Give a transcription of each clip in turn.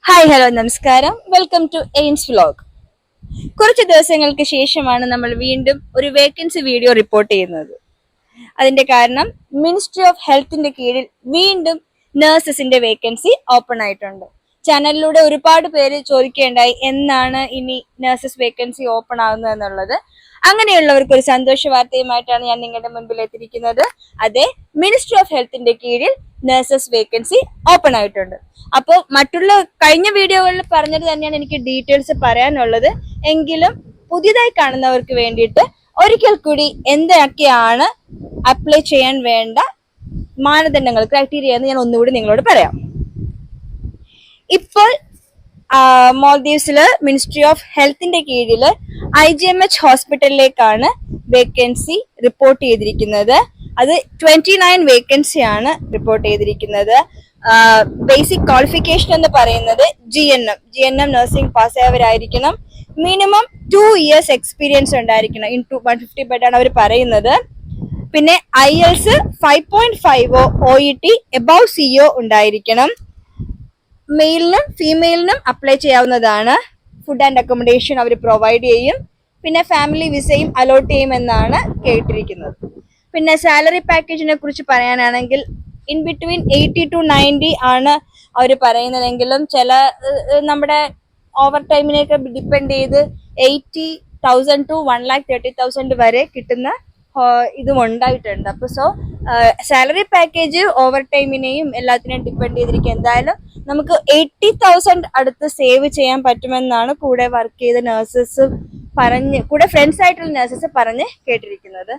Hi hello നമസ്കാരം, welcome to AIIMS vlog. കുറച്ച് ദിവസങ്ങൾക്ക് ശേഷമാണ് നമ്മൾ വീണ്ടും ഒരു വേക്കൻസി വീഡിയോ റിപ്പോർട്ട് ചെയ്യുന്നത്. അതിന്റെ കാരണം മിനിസ്ട്രി ഓഫ് ഹെൽത്തിന്റെ കീഴിൽ വീണ്ടും നഴ്സസിന്റെ വേക്കൻസി ഓപ്പൺ ആയിട്ടുണ്ട്. ചാനലിലൂടെ ഒരുപാട് പേര് ചോദിക്കുകയുണ്ടായി എന്നാണ് ഇനി നഴ്സസ് വേക്കൻസി ഓപ്പൺ ആകുന്നത് എന്നുള്ളത്. അങ്ങനെയുള്ളവർക്ക് ഒരു സന്തോഷ വാർത്തയുമായിട്ടാണ് ഞാൻ നിങ്ങളുടെ മുൻപിൽ എത്തിയിരിക്കുന്നത്. അതെ, മിനിസ്ട്രി ഓഫ് ഹെൽത്തിന്റെ കീഴിൽ നഴ്സസ് വേക്കൻസി ഓപ്പൺ ആയിട്ടുണ്ട്. അപ്പോൾ മറ്റുള്ള കഴിഞ്ഞ വീഡിയോകളിൽ പറഞ്ഞത് തന്നെയാണ് എനിക്ക് ഡീറ്റെയിൽസ് പറയാനുള്ളത്. എങ്കിലും പുതിയതായി കാണുന്നവർക്ക് വേണ്ടിയിട്ട് ഒരിക്കൽ കൂടി എന്തൊക്കെയാണ് അപ്ലൈ ചെയ്യാൻ വേണ്ട മാനദണ്ഡങ്ങൾ, ക്രൈറ്റീരിയ എന്ന് ഞാൻ ഒന്നുകൂടി നിങ്ങളോട് പറയാം. ഇപ്പോൾ മാൽദീവ്സില് മിനിസ്ട്രി ഓഫ് ഹെൽത്തിന്റെ കീഴിൽ IGMH ഹോസ്പിറ്റലിലേക്കാണ് വേക്കൻസി റിപ്പോർട്ട് ചെയ്തിരിക്കുന്നത്. അത് 29 വേക്കൻസി ആണ് റിപ്പോർട്ട് ചെയ്തിരിക്കുന്നത്. ബേസിക് ക്വാളിഫിക്കേഷൻ എന്ന് പറയുന്നത് GNM നഴ്സിംഗ് പാസ്സായവരായിരിക്കണം. മിനിമം 2 years എക്സ്പീരിയൻസ് ഉണ്ടായിരിക്കണം. ഇൻ 150 ബെഡ് ആണ് അവർ പറയുന്നത്. പിന്നെ IELTS 5.5 OET എബവ് CO ഉണ്ടായിരിക്കണം. മെയിലിനും ഫീമെയിലിനും അപ്ലൈ ചെയ്യാവുന്നതാണ്. ഫുഡ് ആൻഡ് അക്കോമഡേഷൻ അവർ പ്രൊവൈഡ് ചെയ്യും. പിന്നെ ഫാമിലി വിസയും അലോട്ട് ചെയ്യുമെന്നാണ് കേട്ടിരിക്കുന്നത്. പിന്നെ സാലറി പാക്കേജിനെ കുറിച്ച് പറയാനാണെങ്കിൽ ഇൻ ബിറ്റ്വീൻ 80 to 90 ആണ് അവർ പറയുന്നതെങ്കിലും ചില നമ്മുടെ ഓവർ ടൈമിനെയൊക്കെ ഡിപ്പെൻഡ് ചെയ്ത് 80,000 to 1,30,000 വരെ കിട്ടുന്ന ഇതും ഉണ്ടായിട്ടുണ്ട്. അപ്പൊ സാലറി പാക്കേജ് ഓവർ ടൈമിനെയും എല്ലാത്തിനെയും ഡിപ്പെൻഡ് ചെയ്തിരിക്കും. എന്തായാലും നമുക്ക് 80,000 അടുത്ത് സേവ് ചെയ്യാൻ പറ്റുമെന്നാണ് കൂടെ വർക്ക് ചെയ്ത നഴ്സസ് കൂടെ ഫ്രണ്ട്സ് ആയിട്ടുള്ള നഴ്സസ് പറഞ്ഞ് കേട്ടിരിക്കുന്നത്.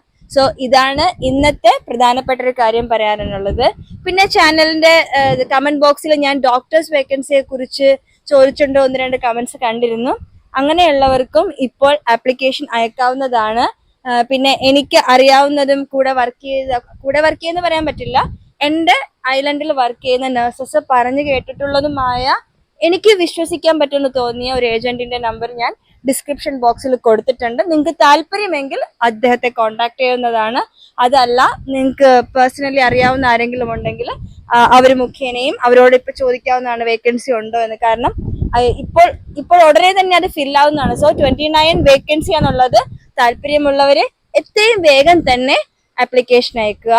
ഇതാണ് ഇന്നത്തെ പ്രധാനപ്പെട്ട ഒരു കാര്യം പറയാനുള്ളത്. പിന്നെ ചാനലിന്റെ കമന്റ് ബോക്സിൽ ഞാൻ ഡോക്ടേഴ്സ് വേക്കൻസിയെ കുറിച്ച് ചോദിച്ചിട്ടുണ്ടോ 1-2 കമന്റ്സ് കണ്ടിരുന്നു. അങ്ങനെയുള്ളവർക്കും ഇപ്പോൾ ആപ്ലിക്കേഷൻ അയക്കാവുന്നതാണ്. പിന്നെ എനിക്ക് അറിയാവുന്നതും കൂടെ വർക്ക് ചെയ്യുന്ന പറയാൻ പറ്റില്ല, എന്റെ ഐലൻഡിൽ വർക്ക് ചെയ്യുന്ന നഴ്സസ് പറഞ്ഞു കേട്ടിട്ടുള്ളതുമായ എനിക്ക് വിശ്വസിക്കാൻ പറ്റുമെന്ന് തോന്നിയ ഒരു ഏജന്റിന്റെ നമ്പർ ഞാൻ ഡിസ്ക്രിപ്ഷൻ ബോക്സിൽ കൊടുത്തിട്ടുണ്ട്. നിങ്ങൾക്ക് താല്പര്യമെങ്കിൽ അദ്ദേഹത്തെ കോൺടാക്ട് ചെയ്യുന്നതാണ്. അതല്ല നിങ്ങൾക്ക് പേഴ്സണലി അറിയാവുന്ന ആരെങ്കിലും ഉണ്ടെങ്കിൽ അവർ മുഖേനയും അവരോട് ഇപ്പൊ ചോദിക്കാവുന്നതാണ് വേക്കൻസി ഉണ്ടോ എന്ന്. കാരണം ഇപ്പോൾ ഉടനെ തന്നെ അത് ഫില്ലാവുന്നതാണ്. 29 വേക്കൻസി ആണുള്ളത്. താല്പര്യമുള്ളവര് എത്രയും വേഗം തന്നെ ആപ്ലിക്കേഷൻ അയക്കുക.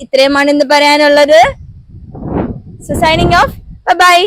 ഇത്രയുമാണ് ഇന്ന് പറയാനുള്ളത്. Signing off, by.